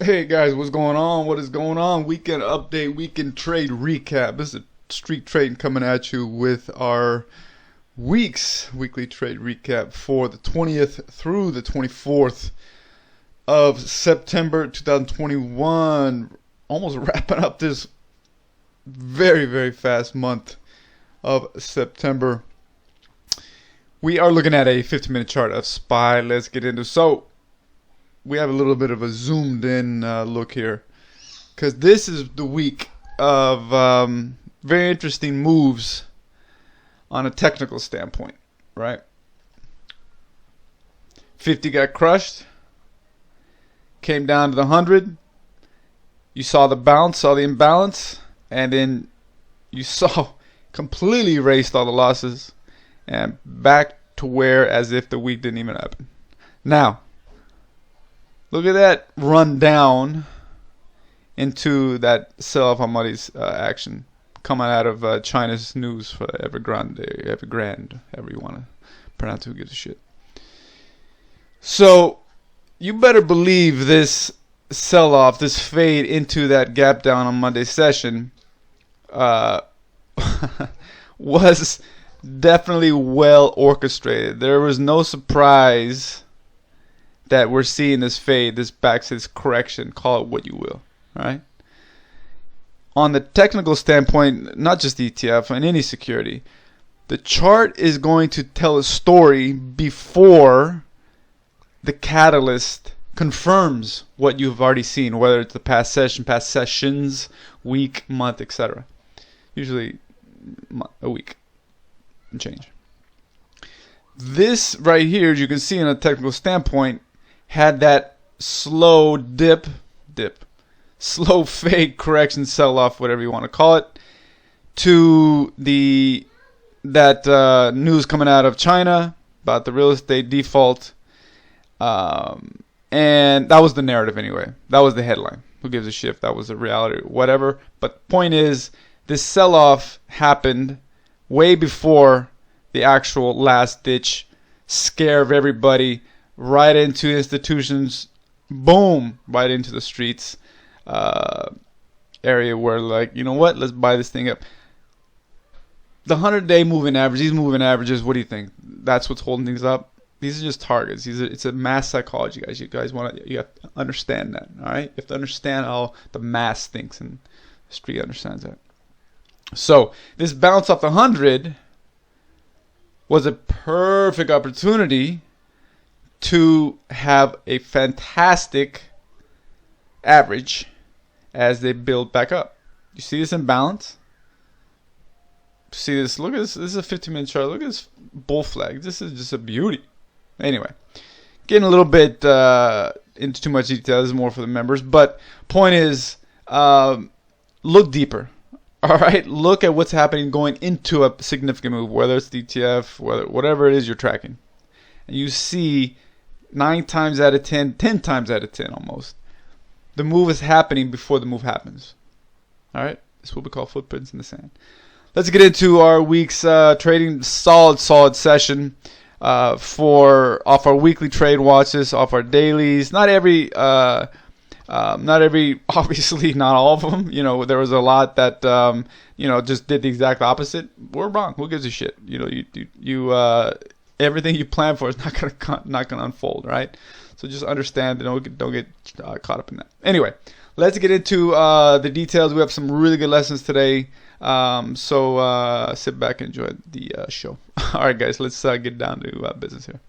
Hey guys, what's going on? What is going on? Weekend update, weekend trade recap. This is Street Trading coming at you with our weekly trade recap for the 20th through the 24th of September 2021. Almost wrapping up this very fast month of September. We are looking at a 15-minute chart of SPY. Let's get into it. We have a little bit of a zoomed in look here because this is the week of very interesting moves on a technical standpoint, right? 50 got crushed, came down to the 100. You saw the bounce, saw the imbalance, and then you saw completely erased all the losses and back to where as if the week didn't even happen. Now, look at that run down into that sell-off on Muddy's action coming out of China's news for Evergrande, however you want to pronounce it, who gives a shit. So you better believe this sell-off, this fade into that gap down on Monday's session was definitely well orchestrated. There was no surprise that we're seeing this fade, this backside correction, call it what you will, right? On the technical standpoint, not just the ETF, and any security, the chart is going to tell a story before the catalyst confirms what you've already seen, whether it's the past session, past sessions, week, month, etc. Usually a week and change. This right here, as you can see in a technical standpoint, had that slow slow fade correction, sell-off, whatever you want to call it, to that news coming out of China about the real estate default, and that was the narrative anyway. That was the headline. Who gives a shit if that was the reality, whatever. But the point is, this sell-off happened way before the actual last-ditch scare of everybody right into institutions, boom, right into the streets area where, like, you know what, let's buy this thing up. The 100-day moving average, these moving averages, what do you think? That's what's holding things up? These are just targets. It's a mass psychology, guys. You have to understand that, all right? You have to understand how the mass thinks, and the street understands that. So this bounce off the 100 was a perfect opportunity to have a fantastic average as they build back up. You see this imbalance? See this? Look at this. This is a 15-minute chart. Look at this bull flag. This is just a beauty. Anyway, getting a little bit into too much detail. This is more for the members. But point is, look deeper. All right? Look at what's happening going into a significant move, whether it's the ETF, whatever it is you're tracking. And you see 9 times out of 10, 10 times out of 10 almost, the move is happening before the move happens. All right? This is what we call footprints in the sand. Let's get into our week's trading. Solid session off our weekly trade watches, off our dailies. Not every, obviously not all of them. You know, there was a lot that just did the exact opposite. We're wrong. Who gives a shit? You know, you everything you plan for is not gonna unfold, right? So just understand that don't get caught up in that. Anyway, let's get into the details. We have some really good lessons today. So sit back and enjoy the show. All right, guys, let's get down to business here.